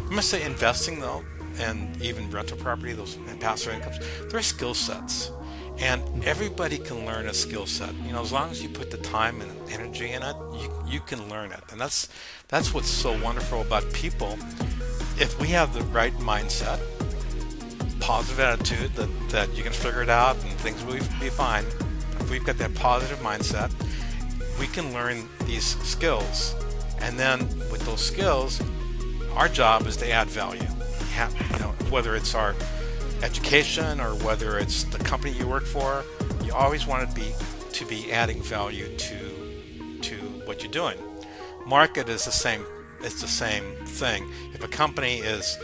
I'm gonna say investing though, and even rental property, those passive incomes, they're skill sets, and everybody can learn a skill set. As long as you put the time and energy in it, you can learn it, and that's what's so wonderful about people. If we have the right mindset, positive attitude that you can figure it out and things will be fine. If we've got that positive mindset, we can learn these skills, and then with those skills, our job is to add value. Whether it's our education or whether it's the company you work for, you always want to be adding value to what you're doing. Market is the same. It's the same thing. If a company is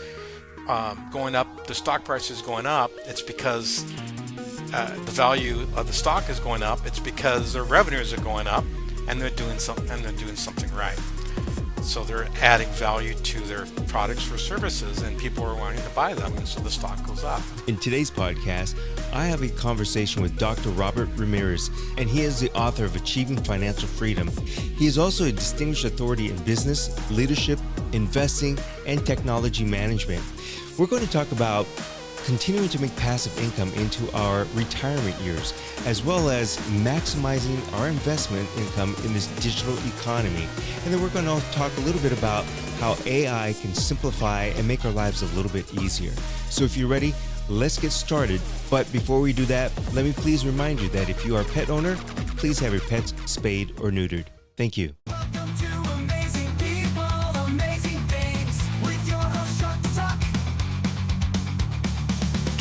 going up, the stock price is going up, it's because the value of the stock is going up. It's because their revenues are going up, and they're doing something right. So they're adding value to their products or services, and people are wanting to buy them, and so the stock goes up. In today's podcast, I have a conversation with Dr. Robert Ramirez, and he is the author of Achieving Financial Freedom. He is also a distinguished authority in business, leadership, investing, and technology management. We're going to talk about continuing to make passive income into our retirement years, as well as maximizing our investment income in this digital economy. And then we're going to talk a little bit about how AI can simplify and make our lives a little bit easier. So if you're ready, let's get started. But before we do that, let me please remind you that if you are a pet owner, please have your pets spayed or neutered. Thank you.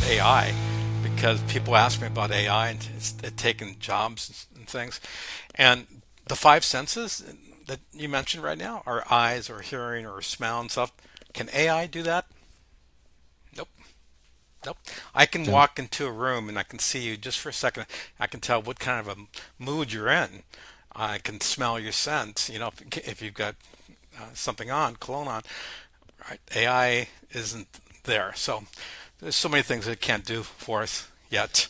AI, because people ask me about AI and it's taking jobs and things. And the five senses that you mentioned right now, our eyes or hearing or smell and stuff, can AI do that? Nope. Nope. I can No. walk into a room and I can see you just for a second. I can tell what kind of a mood you're in. I can smell your scent, if you've got something on, cologne on. Right? AI isn't there. So there's so many things it can't do for us yet.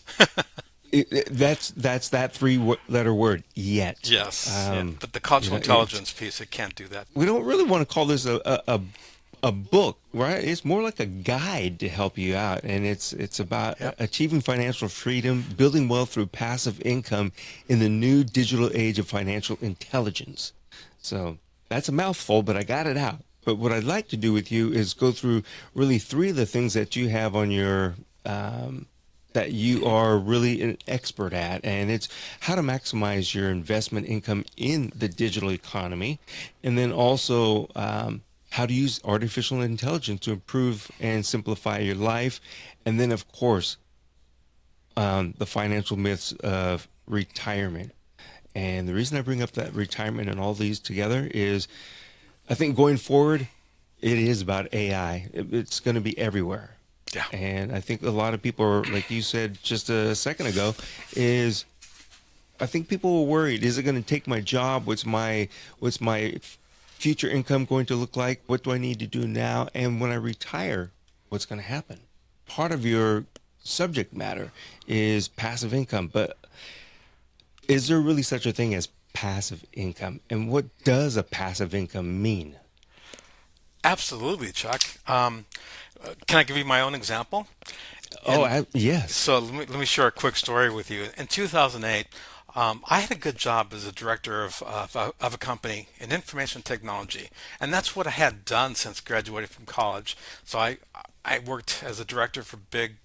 That's that three-letter word, yet. Yes, yeah. But the You cultural know, it's intelligence piece, it can't do that. we don't really want to call this a book, right? It's more like a guide to help you out, and it's about Yep. achieving financial freedom, building wealth through passive income in the new digital age of financial intelligence. So that's a mouthful, but I got it out. But what I'd like to do with you is go through really three of the things that you have on your that you are really an expert at, and it's how to maximize your investment income in the digital economy, and then also how to use artificial intelligence to improve and simplify your life, and then of course the financial myths of retirement. And the reason I bring up that retirement and all these together is I think going forward, it is about AI. It's going to be everywhere. Yeah. And I think a lot of people are, like you said just a second ago, is I think people are worried. Is it going to take my job? What's my future income going to look like? What do I need to do now? And when I retire, what's going to happen? Part of your subject matter is passive income, but is there really such a thing as passive income? And what does a passive income mean? Absolutely, Chuck. Can I give you my own example? Oh, And yes. so let me share a quick story with you. In 2008, I had a good job as a director of a company in information technology, and that's what I had done since graduating from college. So I worked as a director for big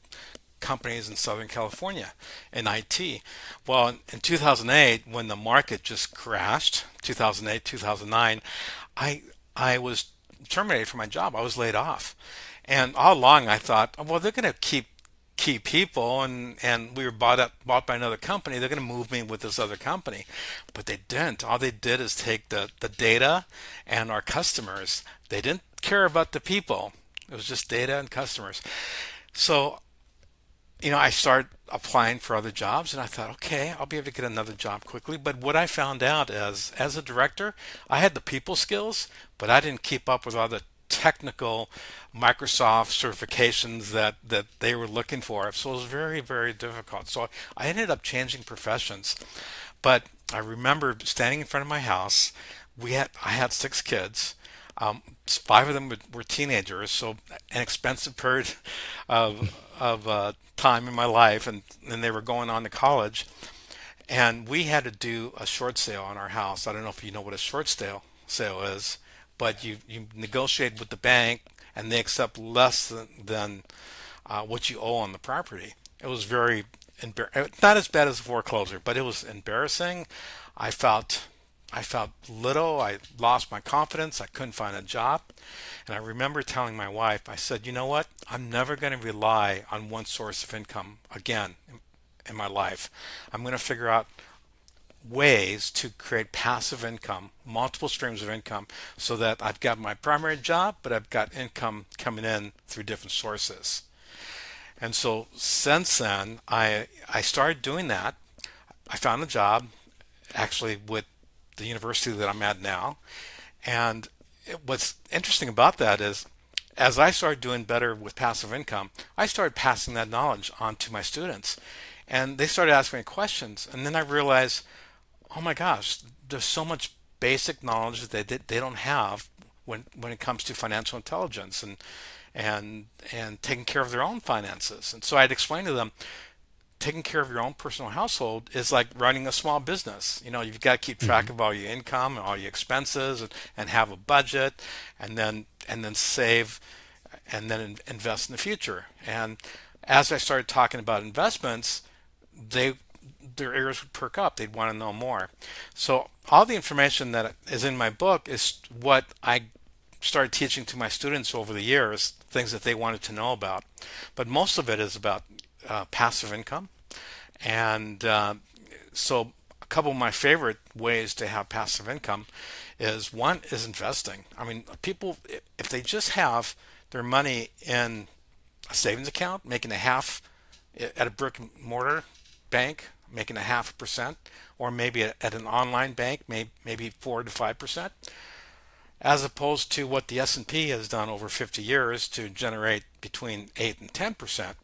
companies in Southern California in IT. Well, in 2008, when the market just crashed, 2008, 2009, I I was terminated from my job. I was laid off. And all along I thought, oh, well, they're going to keep key people, and we were bought by another company. They're going to move me with this other company, but they didn't. All they did is take the data and our customers. They didn't care about the people. It was just data and customers. So I started applying for other jobs, and I thought, okay, I'll be able to get another job quickly. But what I found out is, as a director, I had the people skills, but I didn't keep up with all the technical Microsoft certifications that they were looking for. So it was very, very difficult. So I ended up changing professions. But I remember standing in front of my house. I had six kids. Five of them were teenagers, so an expensive period of time in my life, and then they were going on to college, and we had to do a short sale on our house. I don't know if you know what a short sale is, but you negotiate with the bank, and they accept less than what you owe on the property. It was not as bad as a foreclosure, but it was embarrassing. I felt I felt little. I lost my confidence. I couldn't find a job. And I remember telling my wife, I said, you know what? I'm never going to rely on one source of income again in my life. I'm going to figure out ways to create passive income, multiple streams of income, so that I've got my primary job, but I've got income coming in through different sources. And so since then, I started doing that. I found a job actually with the university that I'm at now. And what's interesting about that is as I started doing better with passive income, I started passing that knowledge on to my students. And they started asking me questions. And then I realized, oh my gosh, there's so much basic knowledge that they don't have when it comes to financial intelligence and taking care of their own finances. And so I'd explain to them, taking care of your own personal household is like running a small business. You know, you've got to keep track Hmm. of all your income and all your expenses and have a budget and then save and then invest in the future. And as I started talking about investments, they their ears would perk up. They'd want to know more. So all the information that is in my book is what I started teaching to my students over the years, things that they wanted to know about. But most of it is about passive income. And so a couple of my favorite ways to have passive income is one is investing. I mean, people, if they just have their money in a savings account, making a half at a brick and mortar bank, making a 0.5%, or maybe at an online bank, maybe 4 to 5%, as opposed to what the S&P has done over 50 years to generate between 8 and 10%.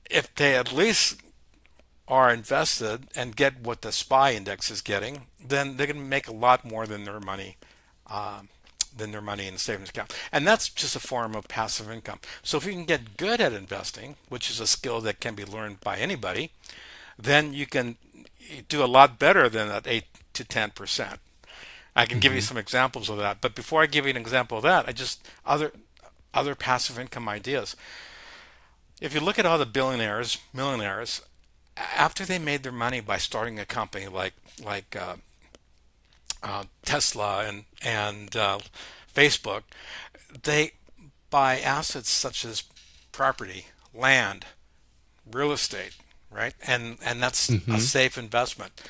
If they at least are invested and get what the SPY index is getting, then they're going to make a lot more than their money in the savings account. And that's just a form of passive income. So if you can get good at investing, which is a skill that can be learned by anybody, then you can do a lot better than that 8 to 10%. I can give you Hmm. some examples of that. But before I give you an example of that, I just other passive income ideas. If you look at all the billionaires, millionaires, after they made their money by starting a company like Tesla and Facebook, they buy assets such as property, land, real estate, right? And that's a Hmm. safe investment.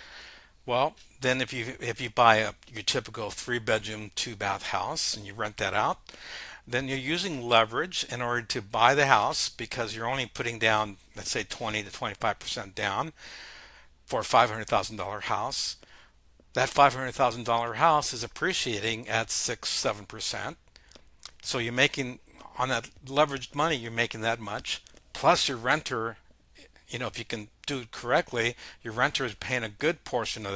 Well, then if you buy your typical 3 bedroom, 2 bath house and you rent that out, then you're using leverage in order to buy the house because you're only putting down, let's say, 20 to 25% down for a $500,000 house. That $500,000 house is appreciating at 6, 7%. So you're making on that leveraged money, you're making that much. Plus your renter, if you can do it correctly, your renter is paying a good portion of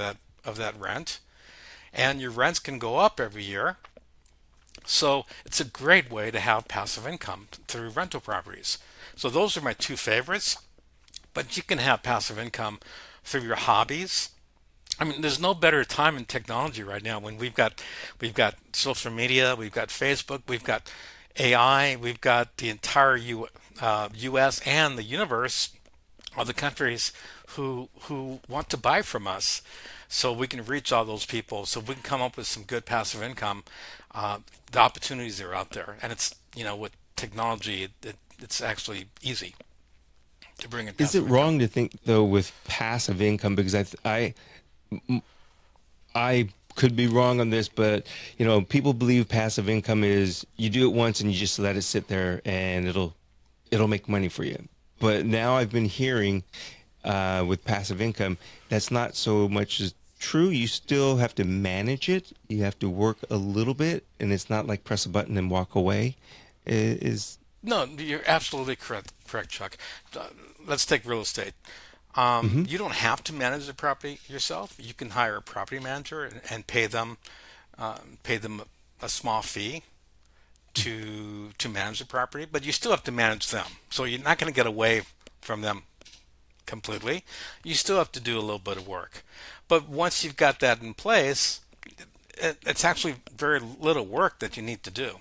that rent, and your rents can go up every year. So it's a great way to have passive income through rental properties. So those are my two favorites. But you can have passive income through your hobbies. I mean, there's no better time in technology right now when we've got social media, we've got Facebook, we've got AI, we've got the entire U.S. and the universe of the countries who want to buy from us, so we can reach all those people, so we can come up with some good passive income. The opportunities are out there, and it's with technology, it's actually easy to bring in Is it passive income. wrong to think though with passive income? Because I could be wrong on this, but people believe passive income is you do it once and you just let it sit there and it'll make money for you. But now I've been hearing with passive income that's not so much as true. You still have to manage it. You have to work a little bit, and it's not like press a button and walk away. Is No, you're absolutely correct, Chuck. Uh, let's take real estate. mm-hmm, You don't have to manage the property yourself. You can hire a property manager and pay them a small fee to manage the property, but you still have to manage them. So you're not going to get away from them completely. You still have to do a little bit of work. But once you've got that in place, it's actually very little work that you need to do.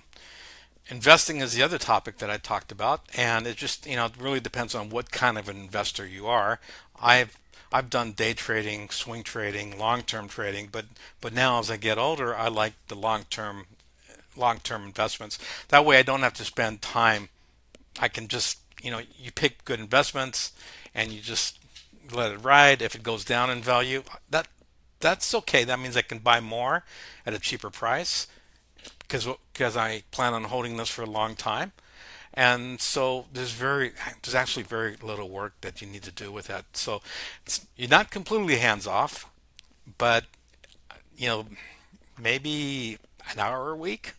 Investing is the other topic that I talked about, and it just, it really depends on what kind of an investor you are. I've done day trading, swing trading, long-term trading, but now as I get older, I like the long-term investments. That way I don't have to spend time. I can just, you pick good investments and you just let it ride. If it goes down in value, that's okay. That means I can buy more at a cheaper price because I plan on holding this for a long time. And so there's actually very little work that you need to do with that. So you're not completely hands off, but you know maybe an hour a week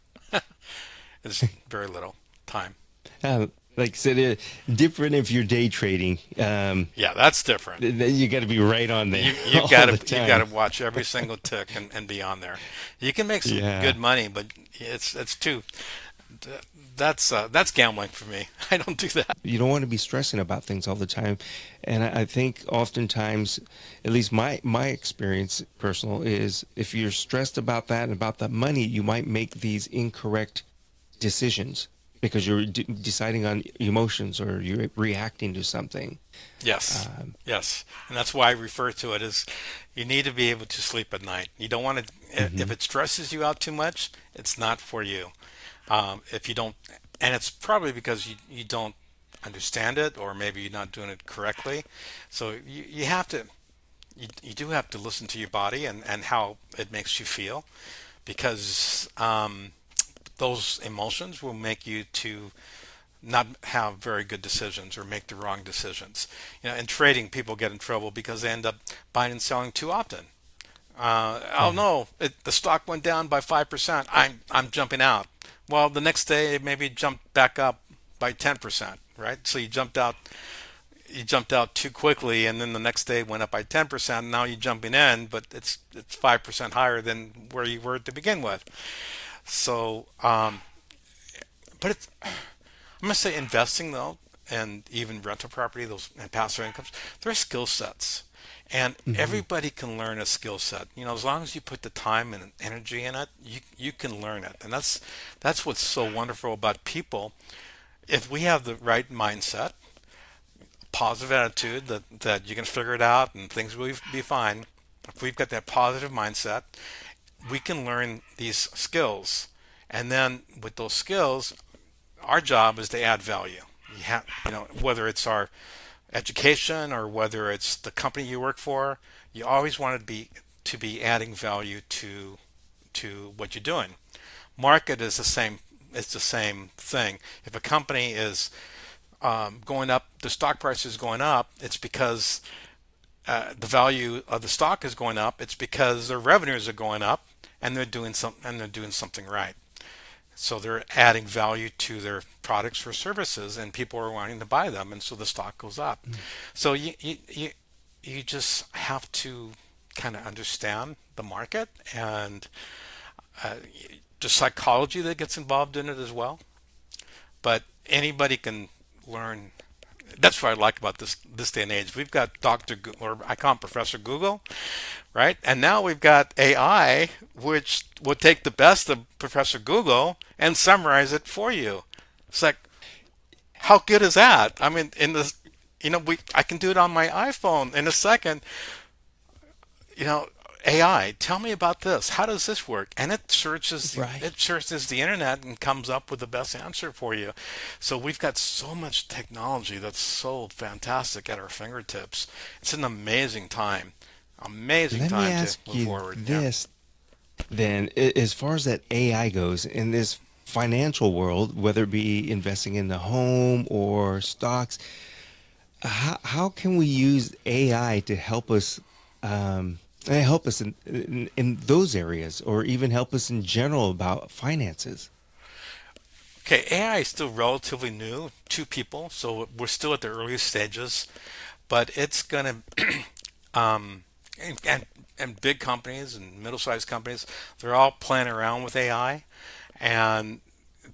is very little time. Uh, like I said, different if you're day trading. Yeah, that's different. Then you got to be right on there You've got all the to time. watch every single tick and be on there. You can make some Yeah. good money, but it's too that's gambling for me. I don't do that. You don't want to be stressing about things all the time. And I think oftentimes, at least my experience personal is if you're stressed about that and about the money, you might make these incorrect decisions because you're deciding on emotions or you're reacting to something. Yes, Um, yes, and that's why I refer to it as you need to be able to sleep at night. You don't want to if mhm. it stresses you out too much, it's not for you. If you don't, and it's probably because you don't understand it, or maybe you're not doing it correctly. So you have to you do have to listen to your body and how it makes you feel, because those emotions will make you to not have very good decisions or make the wrong decisions. In trading, people get in trouble because they end up buying and selling too often. Oh Yeah. no, the stock went down by 5%. I'm jumping out. Well, the next day maybe it jumped back up by 10%, right? So you jumped out too quickly, and then the next day went up by 10%. Now you're jumping in, but it's 5% higher than where you were to begin with. So, but I'm gonna say investing though, and even rental property, those and passive incomes, they're skill sets, and Hmm. everybody can learn a skill set. As long as you put the time and energy in it, you can learn it, and that's what's so wonderful about people. If we have the right mindset, positive attitude that you can figure it out and things will be fine. If we've got that positive mindset, we can learn these skills, and then with those skills, our job is to add value. Whether it's our education or whether it's the company you work for, you always want to be adding value to what you're doing. Market is the same. It's the same thing. If a company is going up, the stock price is going up. It's because the value of the stock is going up. It's because their revenues are going up, and they're doing something right. So they're adding value to their products or services, and people are wanting to buy them, and so the stock goes up. So you just have to kind of understand the market and uh, the psychology that gets involved in it as well. But anybody can learn. That's what I like about this day and age. We've got or I call him Professor Google, right? And now we've got AI, which will take the best of Professor Google and summarize it for you. It's like, how good is that? I mean, I can do it on my iPhone in a second. You know, AI, tell me about this. How does this work? And Right. it searches the internet and comes up with the best answer for you. So we've got so much technology that's so fantastic at our fingertips. It's an amazing Let me time to ask move you forward. Yeah. this then, as far as that AI goes in this financial world, whether it be investing in the home or stocks, how can we use AI to help us in those areas, or even help us in general about finances? Okay, AI is still relatively new to people, so we're still at the early stages, but it's gonna and big companies and middle-sized companies, they're all playing around with AI, and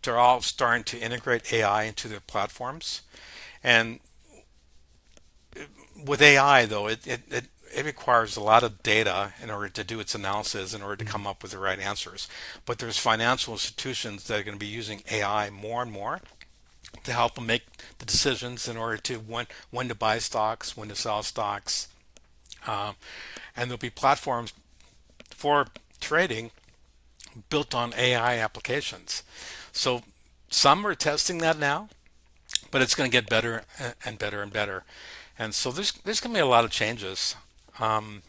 they're all starting to integrate AI into their platforms. And with AI, though, it requires a lot of data in order to do its analysis, in order to come up with the right answers. But there's financial institutions that are going to be using AI more and more to help them make the decisions in order to when to buy stocks, when to sell stocks, um, and there'll be platforms for trading built on AI applications. So some are testing that now, but it's going to get better and better and better. And so there's going to be a lot of changes. Um,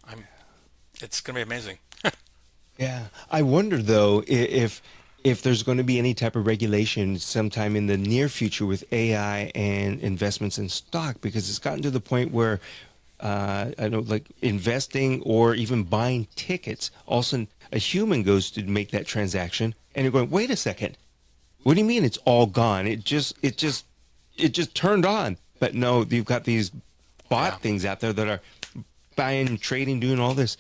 I'm It's going to be amazing. Yeah. I wonder though if there's going to be any type of regulation sometime in the near future with AI and investments in stock, because it's gotten to the point where I know like investing or even buying tickets, all of a sudden a human goes to make that transaction and you're going, wait a second. What do you mean it's all gone? It just turned on. But no, you've got these Yeah. bot things out there that are buying, trading, doing all this.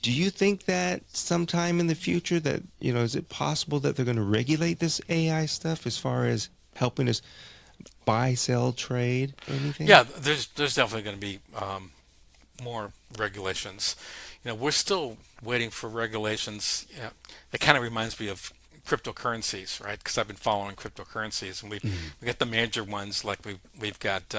Do you think that sometime in the future that, is it possible that they're going to regulate this AI stuff as far as helping us buy, sell, trade, or anything? Yeah, there's definitely going to be more regulations. We're still waiting for regulations. It kind of reminds me of cryptocurrencies, right? Because I've been following cryptocurrencies, and Mm. we got the major ones like we've got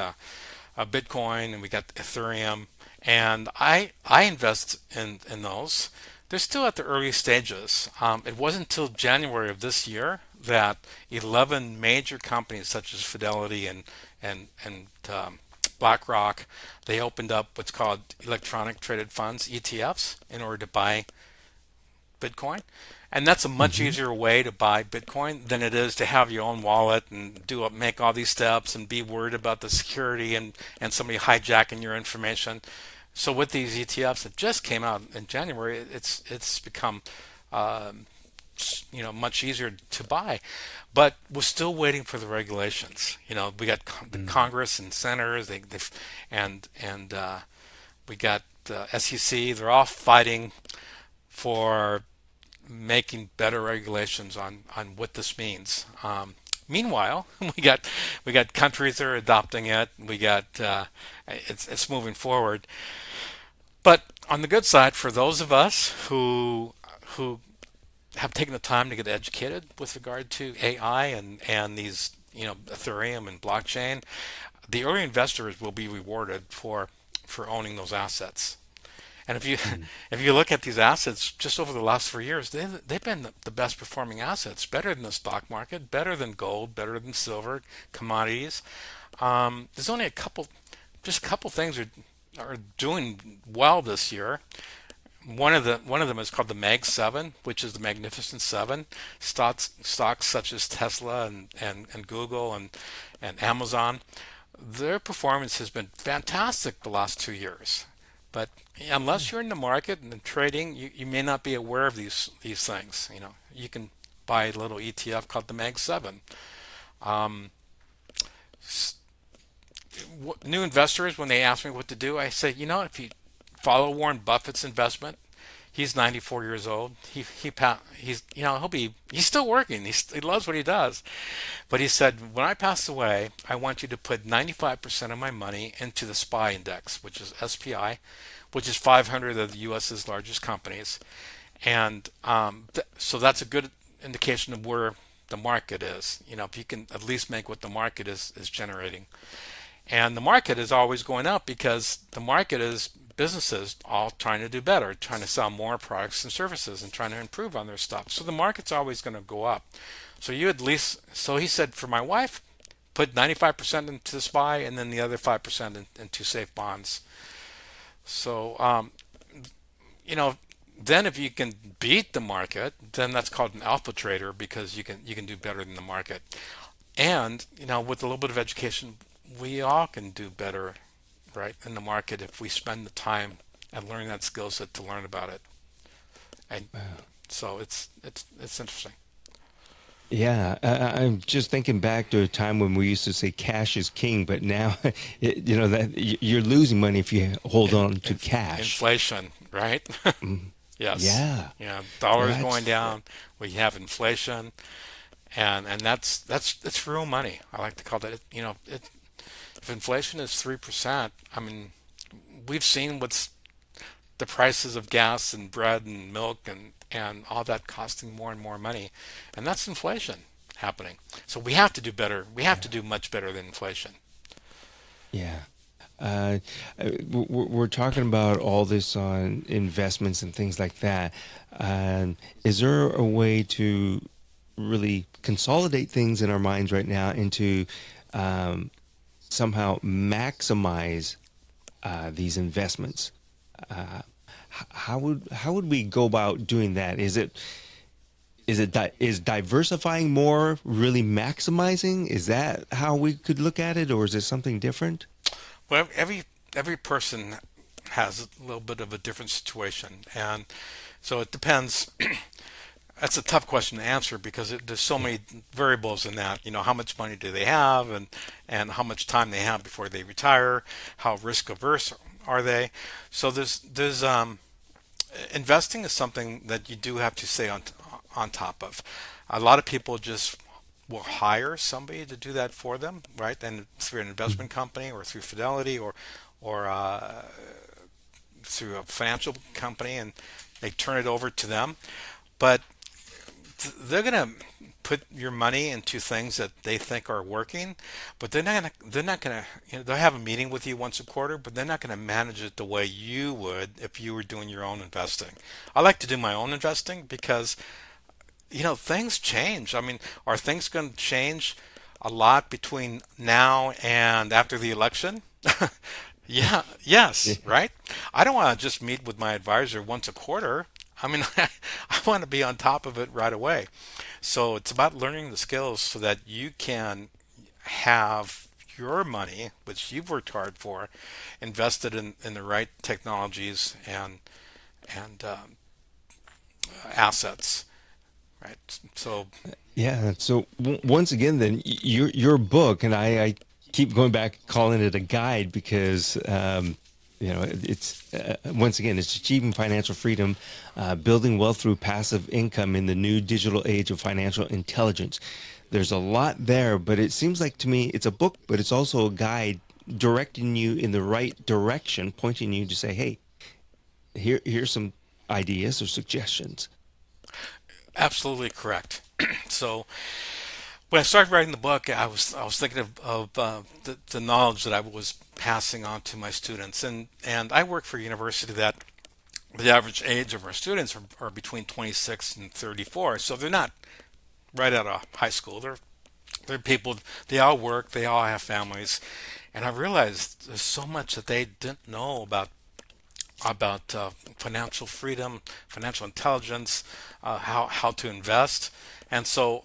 Bitcoin and we got Ethereum, and I invest in those. They're still at the early stages. It wasn't until January of this year that 11 major companies such as Fidelity and BlackRock, they opened up what's called electronic traded funds (ETFs) in order to buy Bitcoin. And that's a much Hmm. easier way to buy Bitcoin than it is to have your own wallet and make all these steps and be worried about the security and somebody hijacking your information. So with these ETFs that just came out in January, it's become um, much easier to buy, but we're still waiting for the regulations. We got the Mm. Congress and senators, and we got SEC. They're all fighting for making better regulations on what this means. Meanwhile, we got countries that are adopting it. We got it's moving forward. But on the good side, for those of us who have taken the time to get educated with regard to AI and these Ethereum and blockchain, the early investors will be rewarded for owning those assets. And if you Mm. if you look at these assets just over the last 4 years, they've been the best performing assets, better than the stock market, better than gold, better than silver, commodities. There's only just a couple things are doing well this year. One of them is called the Mag Seven, which is the Magnificent Seven. Stocks such as Tesla and Google and Amazon, their performance has been fantastic the last 2 years. But unless you're in the market and trading, you may not be aware of these things. You can buy a little ETF called the Mag Seven. Um, New investors, when they ask me what to do, I say, if you follow Warren Buffett's investment, he's 94 years old. He's still working. He loves what he does. But he said, when I pass away, I want you to put 95% of my money into the SPY index, which is SPI, which is 500 of the U.S.'s largest companies. And so that's a good indication of where the market is. If you can at least make what the market is generating. And the market is always going up because the market is businesses all trying to do better, trying to sell more products and services and trying to improve on their stuff. So the market's always going to go up. So he said for my wife, put 95% into the SPY and then the other 5% into safe bonds. So, you know, then if you can beat the market, then that's called an alpha trader because you can do better than the market. And, with a little bit of education, we all can do better, right, in the market if we spend the time and learn that skill set to learn about it. And Wow. so it's interesting. Yeah, I'm just thinking back to a time when we used to say cash is king, but now, that you're losing money if you hold In, on to in cash. inflation, right? Mm, Yes. yeah, Yeah, well, dollar's going down. We have inflation, and that's real money. I like to call that. If inflation is 3%, I mean, we've seen what's the prices of gas and bread and milk and all that costing more and more money, and that's inflation happening. So we have to do better. We have yeah, to do much better than inflation. yeah. Uh, we're talking about all this on investments and things like that. Is there a way to really consolidate things in our minds right now into um, somehow maximize these investments? Uh, how would we go about doing that? Is diversifying more really maximizing? Is that how we could look at it, or is it something different? Well, every person has a little bit of a different situation, and so it depends. That's a tough question to answer because there's so Yeah. many variables in that. How much money do they have, and how much time they have before they retire, how risk averse are they. So there's investing is something that you do have to stay on top of. A lot of people just will hire somebody to do that for them, right? And through an Mhm. investment company or through Fidelity or through a financial company, and they turn it over to them. But they're going to put your money into things that they think are working, but they're not going to they'll have a meeting with you once a quarter, but they're not going to manage it the way you would if you were doing your own investing. I like to do my own investing because things change. I mean, are things going to change a lot between now and after the election? Yeah, Yeah. yes, right? I don't want to just meet with my advisor once a quarter. I mean, I want to be on top of it right away. So it's about learning the skills so that you can have your money, which you've worked hard for, invested in the right technologies and assets, right? So Yeah. So once again, then your book, and I keep going back calling it a guide because it's once again it's achieving financial freedom, building wealth through passive income in the new digital age of financial intelligence. There's a lot there, but it seems like to me it's a book, but it's also a guide directing you in the right direction, pointing you to say, hey, here's some ideas or suggestions. absolutely correct. So when I started writing the book, I was thinking of the knowledge that I was passing on to my students, and I work for a university that the average age of our students are between 26 and 34, so they're not right out of high school. They're people. They all work. They all have families, and I realized there's so much that they didn't know about financial freedom, financial intelligence, how to invest, and so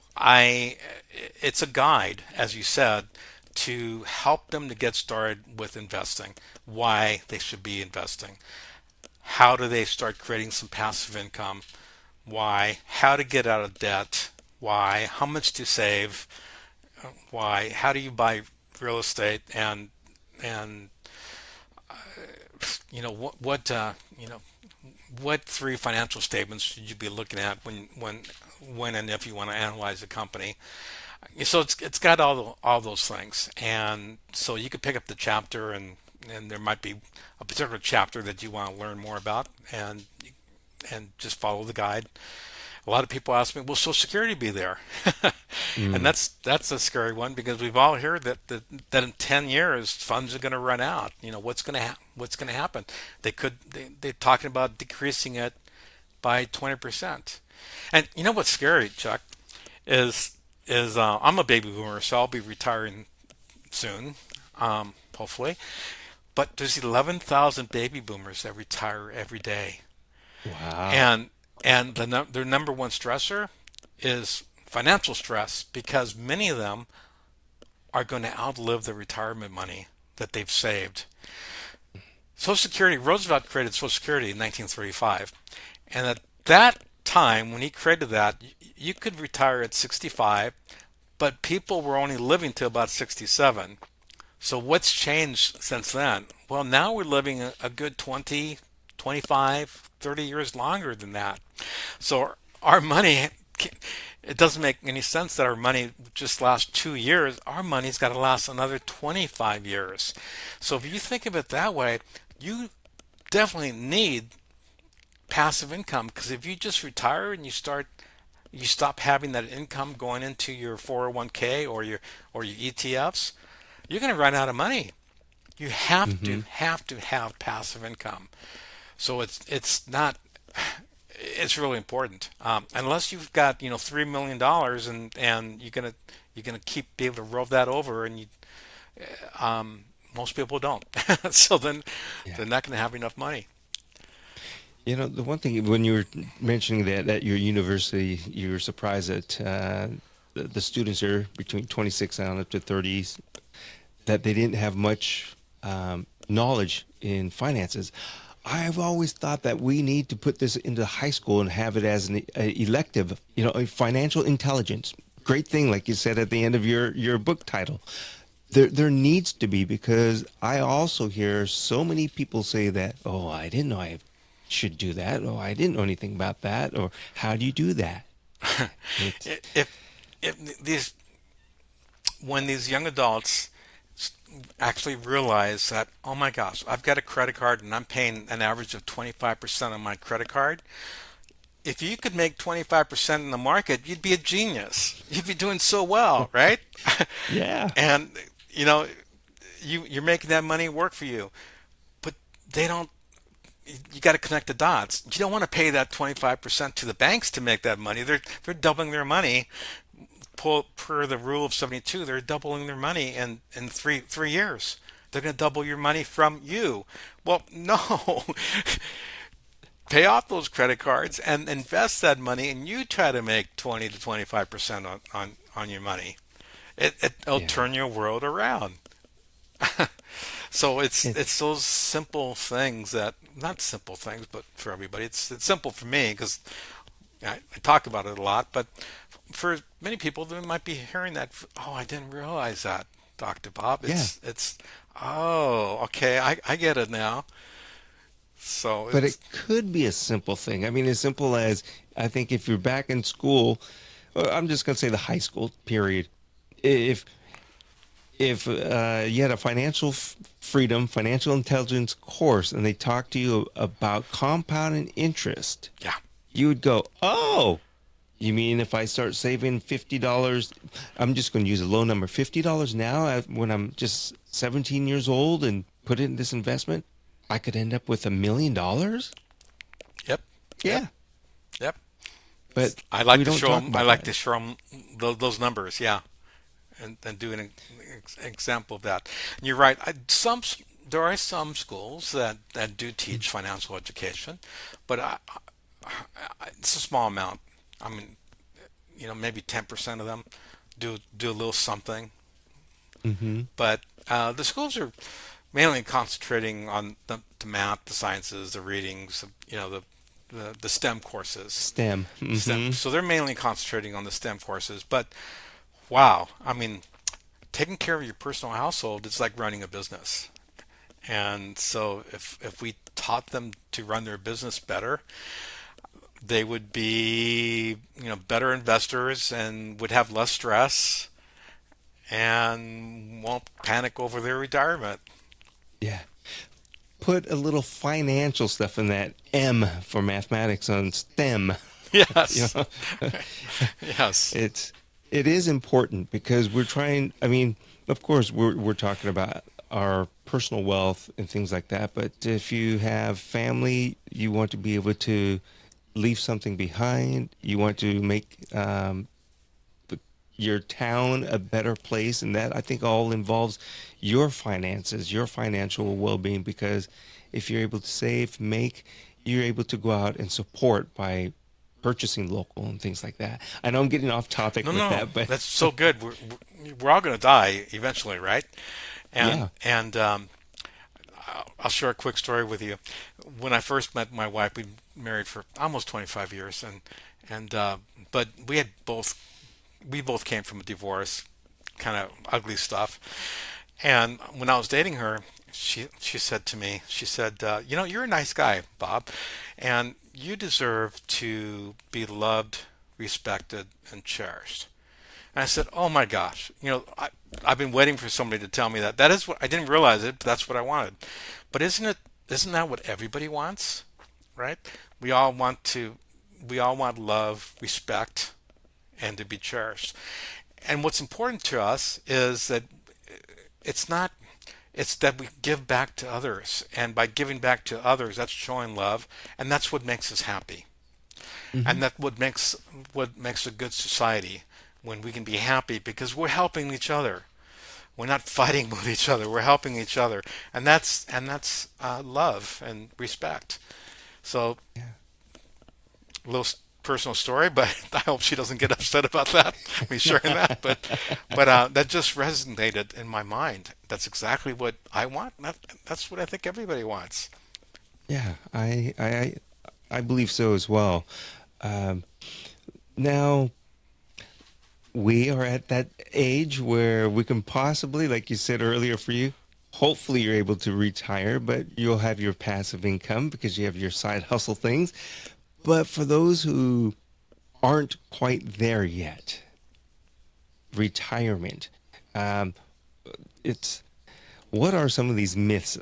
it's a guide, as you said, to help them to get started with investing, why they should be investing, how do they start creating some passive income, why, how to get out of debt, why, how much to save, why, how do you buy real estate, and what three financial statements should you be looking at when and if you want to analyze a company. So it's got all those things, and so you could pick up the chapter, and there might be a particular chapter that you want to learn more about, and just follow the guide. A lot of people ask me, "Will Social Security be there?" And Mm. that's a scary one because we've all heard that in 10 years funds are going to run out. What's going to happen? They're talking about decreasing it by 20%. And you know what's scary, Chuck, is I'm a baby boomer, so I'll be retiring soon, hopefully. But there's 11,000 baby boomers that retire every day, Wow. and their number one stressor is financial stress because many of them are going to outlive the retirement money that they've saved. Social Security, Roosevelt created Social Security in 1935, and that time when he created that, you could retire at 65, but people were only living to about 67. So what's changed since then? Well, now we're living a good 20, 25, 30 years longer than that. So our money, it doesn't make any sense that our money just lasts 2 years. Our money's got to last another 25 years. So if you think of it that way, you definitely need passive income, because if you just retire and you stop having that income going into your 401k or your ETFs, you're going to run out of money. You have to Hmm. have passive income. So it's not it's really important. Unless you've got $3 million and you're gonna keep be able to roll that over, and most people don't. So then Yeah. they're not going to have enough money. The one thing when you were mentioning that at your university, you were surprised that the students are between 26 and up to 30s, that they didn't have much knowledge in finances. I've always thought that we need to put this into high school and have it as an elective, a financial intelligence. Great thing, like you said at the end of your book title. There needs to be, because I also hear so many people say that, oh, I didn't know I should do that. Oh, I didn't know anything about that. Or how do you do that? It's, if these when these young adults actually realize that, oh my gosh, I've got a credit card and I'm paying an average of 25% on my credit card. If you could make 25% in the market, you'd be a genius. You'd be doing so well, right? yeah, And you know, you're making that money work for you. But they don't you got to connect the dots. You don't want to pay that 25% to the banks to make that money. They're doubling their money per the rule of 72. They're doubling their money in three years. They're going to double your money from you. Well, no. Pay off those credit cards and invest that money, and you try to make 20 to 25% on your money. It'll yeah. turn your world around. So It, it's those simple things that, not simple things, but for everybody, it's simple for me because I talk about it a lot. But for many people, they might be hearing that. Oh, I didn't realize that, Dr. Bob. yeah. It's oh, okay, I get it now. So But it it's could be a simple thing. I mean, as simple as, I think if you're back in school, I'm just going to say the high school period. If you had a financial freedom, financial intelligence course, and they talked to you about compounding interest, yeah. you would go, "Oh, you mean if I start saving $50? I'm just going to use a low number, $50 now, when I'm just 17 years old, and put it in this investment, I could end up with $1 million." Yep. Yep. Yeah, Yep. but I like we to don't show talk them. I about like that. to show them those numbers. Yeah. And do an example of that. And you're right. There are some schools that do teach financial education, but it's a small amount. I mean, maybe 10% of them do a little something, Hmm. but the schools are mainly concentrating on the math, the sciences, the readings, the STEM courses. STEM. STEM. Hmm. So they're mainly concentrating on the STEM courses, but wow, I mean, taking care of your personal household is like running a business. And so if we taught them to run their business better, they would be, better investors and would have less stress and won't panic over their retirement. Yeah. Put a little financial stuff in that M for mathematics on STEM. You Yes. know, Yes. it is important, because we're trying. I mean, of course, we're talking about our personal wealth and things like that. But if you have family, you want to be able to leave something behind. You want to make your town a better place, and that, I think, all involves your finances, your financial well-being, because if you're able to save, make, you're able to go out and support by purchasing local and things like that. I know I'm getting off topic No, with no, that, but that's so good. We're all going to die eventually, right? And yeah. and I'll share a quick story with you. When I first met my wife, we married for almost 25 years, and but we both came from a divorce, kind of ugly stuff. And when I was dating her, she said to me, she said, you know, you're a nice guy, Bob, and you deserve to be loved, respected, and cherished. And I said, "Oh my gosh, you know, I've been waiting for somebody to tell me that. That is what I didn't realize it, but that's what I wanted. But isn't that what everybody wants, right? We all want to, we all want love, respect, and to be cherished. And what's important to us is that it's not, it's that we give back to others, and by giving back to others, that's showing love, and that's what makes us happy, Hmm. and that what makes a good society when we can be happy because we're helping each other. We're not fighting with each other. We're helping each other, and that's love and respect. So, Yeah. a little personal story, but I hope she doesn't get upset about that. Me sharing that, but that just resonated in my mind. That's exactly what I want. That's what I think everybody wants. Yeah, I believe so as well. Um, Now we are at that age where we can possibly, like you said earlier, for you, hopefully you're able to retire, but you'll have your passive income because you have your side hustle things. But for those who aren't quite there yet, retirement, um, it's what are some of these myths?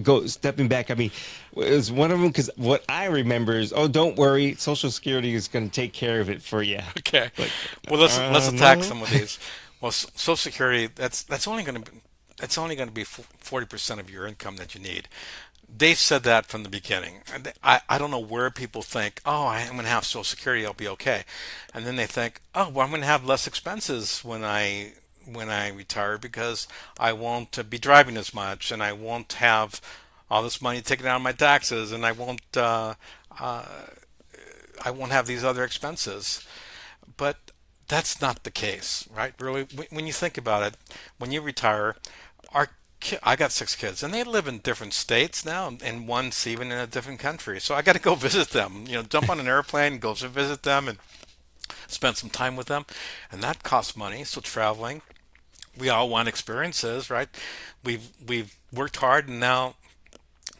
Go stepping back. I mean, is one of them because what I remember is, oh, don't worry, Social Security is going to take care of it for you. Okay, Like, well let's attack no. some of these. Well, Social Security that's only going to be 40% of your income that you need. They said that from the beginning. And I don't know where people think, oh, I'm going to have Social Security, I'll be okay, and then they think, oh, well, I'm going to have less expenses when I retire because I won't be driving as much, and I won't have all this money taken out of my taxes, and uh, I won't have these other expenses. But that's not the case, right? Really, when you think about it, when you retire, our I got six kids, and they live in different states now, and one's even in a different country. So I got to go visit them. You know, jump on an airplane, go to visit them, and spend some time with them, and that costs money. So traveling, we all want experiences, right? We've worked hard, and now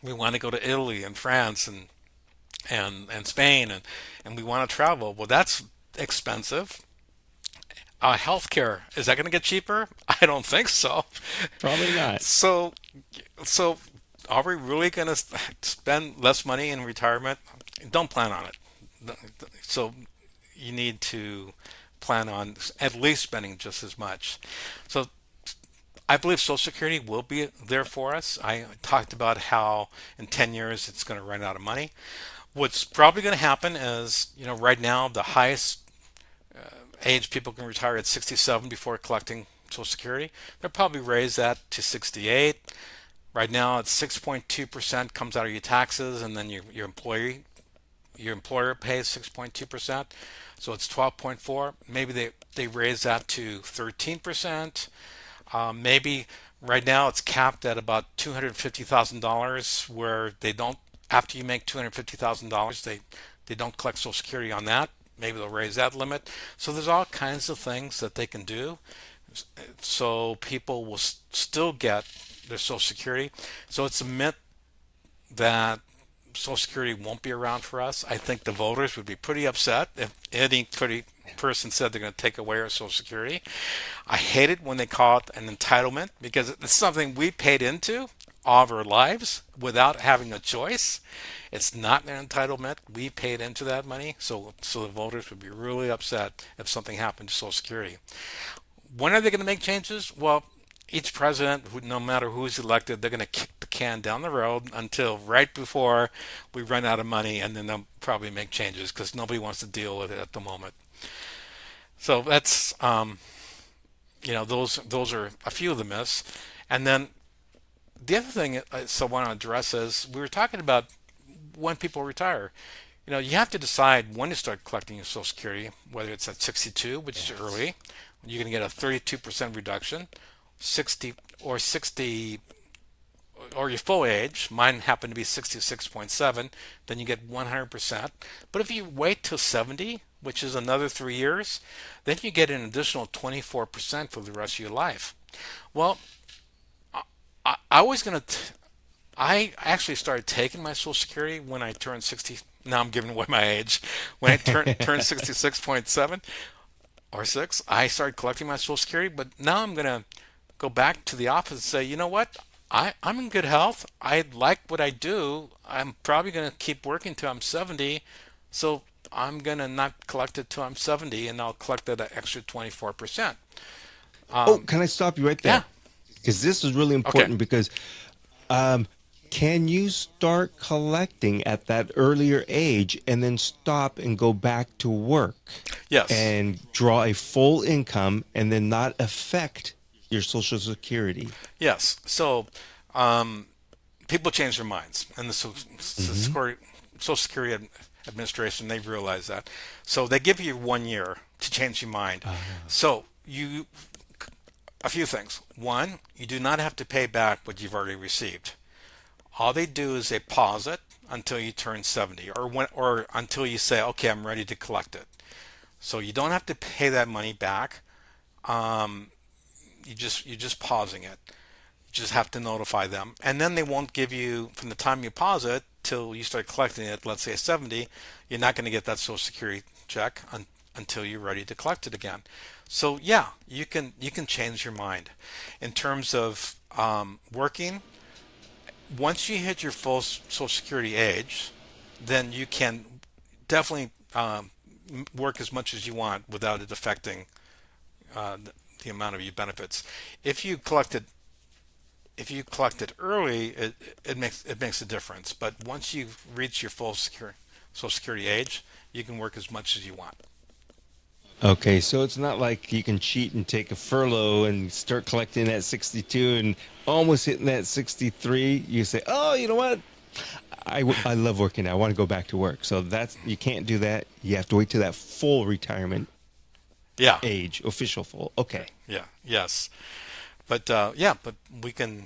we want to go to Italy and France and Spain, and we want to travel. Well, that's expensive. Healthcare, is that going to get cheaper? I don't think so. Probably not. So, so are we really going to spend less money in retirement? Don't plan on it. So you need to plan on at least spending just as much. So I believe Social Security will be there for us. I talked about how in 10 years it's going to run out of money. What's probably going to happen is, you know, right now the highest age people can retire at 67 before collecting Social Security. They'll probably raise that to 68. Right now, it's 6.2% comes out of your taxes, and then your employer pays 6.2%. So it's 12.4. Maybe they raise that to 13%. Maybe right now it's capped at about $250,000, where they don't, after you make $250,000, they don't collect Social Security on that. Maybe they'll raise that limit. So there's all kinds of things that they can do, so people will still get their Social Security. So it's a myth that Social Security won't be around for us. I think the voters would be pretty upset if any pretty person said they're going to take away our Social Security. I hate it when they call it an entitlement because it's something we paid into all of our lives without having a choice. It's not an entitlement. We paid into that money, so the voters would be really upset if something happened to Social Security. When are they going to make changes? Well, each president, no matter who's elected, they're going to kick the can down the road until right before we run out of money, and then they'll probably make changes because nobody wants to deal with it at the moment. So that's those are a few of the myths, and then the other thing I want to address is we were talking about when people retire. You know, you have to decide when to start collecting your Social Security, whether it's at 62, which is Yes. early, you're going to get a 32% reduction, 60 or 60 or your full age, mine happened to be 66.7, then you get 100%. But if you wait till 70, which is another 3 years, then you get an additional 24% for the rest of your life. Well, I was going to, I actually started taking my Social Security when I turned 60. Now I'm giving away my age. When I turned 66.7 or 6, I started collecting my Social Security. But now I'm going to go back to the office and say, you know what? I'm in good health. I like what I do. I'm probably going to keep working till I'm 70. So I'm going to not collect it till I'm 70 and I'll collect that extra 24%. Oh, can I stop you right Yeah. there? Because this is really Okay. important because um, can you start collecting at that earlier age and then stop and go back to work Yes. and draw a full income and then not affect your Social Security? Yes. So um, people change their minds, and the Hmm. Social Security Administration, they realize that. So they give you 1 year to change your mind. So a few things. One, you do not have to pay back what you've already received. All they do is they pause it until you turn 70, or until you say, okay, I'm ready to collect it. So you don't have to pay that money back. Um, you're just pausing it. You just have to notify them, and then they won't give you from the time you pause it till you start collecting it. Let's say 70, you're not going to get that Social Security check until you're ready to collect it again. So yeah, you can change your mind in terms of working. Once you hit your full Social Security age, then you can definitely work as much as you want without it affecting the amount of your benefits. If you collected if you collect it early, it makes a difference. But once you reach your Social Security age, you can work as much as you want. Okay, so it's not like you can cheat and take a furlough and start collecting at 62 and almost hitting that 63. You say, "Oh, you know what? I love working. I want to go back to work." So that's you can't do that. You have to wait till that full retirement Yeah, age, official full. Okay. yeah, yes. But yeah, but we can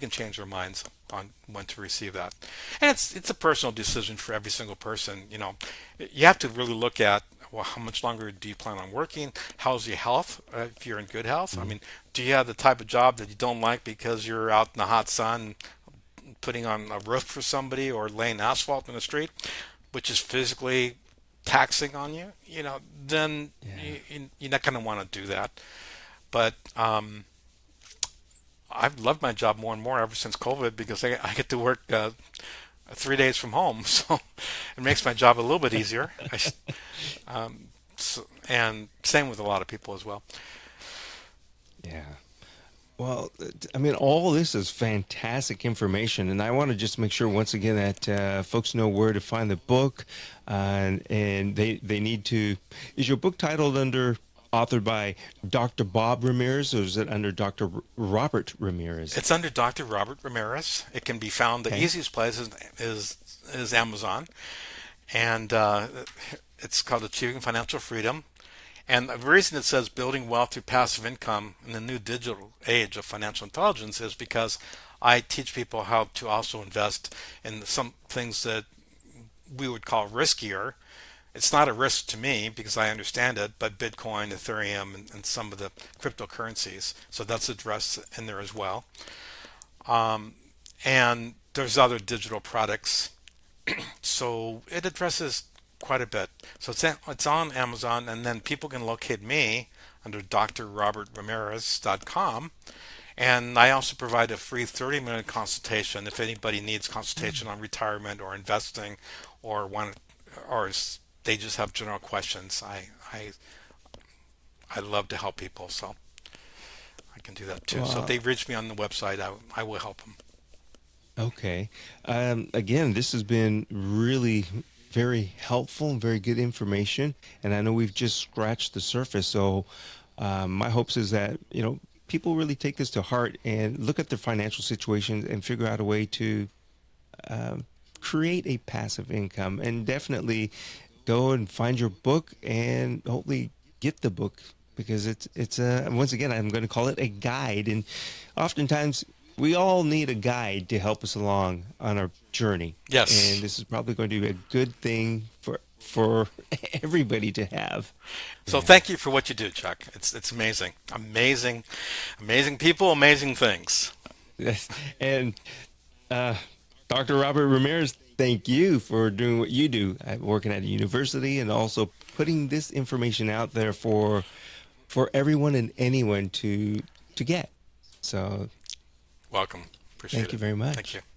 change our minds on when to receive that, and it's a personal decision for every single person. You have to really look at, well, how much longer do you plan on working? How's your health? If you're in good health, I Mhm. mean, do you have the type of job that you don't like because you're out in the hot sun putting on a roof for somebody or laying asphalt in the street, which is physically taxing on you? Then Yeah. you're not going to want to do that. But I've loved my job more and more ever since COVID because I get to work 3 days from home, so it makes my job a little bit easier. And same with a lot of people as well. Yeah. Well, I mean, all this is fantastic information, and I want to just make sure once again that folks know where to find the book, and they need to. Is your book titled under authored by Dr. Bob Ramirez, or is it under Dr. Robert Ramirez? It's under Dr. Robert Ramirez. It can be found. The Okay. easiest place is Amazon, and it's called Achieving Financial Freedom. And the reason it says building wealth through passive income in the new digital age of financial intelligence is because I teach people how to also invest in some things that we would call riskier. It's not a risk to me because I understand it, but Bitcoin, Ethereum, and some of the cryptocurrencies. So that's addressed in there as well. And there's other digital products. So it addresses quite a bit. So it's on Amazon, and then people can locate me under drrobertramirez.com. And I also provide a free 30-minute consultation if anybody needs consultation on retirement or investing, or they just have general questions. I love to help people, so I can do that too. So if Well, they reach me on the website, I will help them. okay. Again, this has been really very helpful and very good information, and I know we've just scratched the surface. So, my hopes is that people really take this to heart and look at their financial situations and figure out a way to um, create a passive income, and definitely go and find your book and hopefully get the book because it's once again I'm going to call it a guide, and oftentimes we all need a guide to help us along on our journey, and Yes. this is probably going to be a good thing for everybody to have. So Yeah. thank you for what you do, Chuck. It's amazing, amazing, amazing people, amazing things. Yes. And uh, Dr. Robert Ramirez, thank you for doing what you do, working at a university, and also putting this information out there for everyone and anyone to get. So Welcome. Appreciate thank you it. very Thank you. much.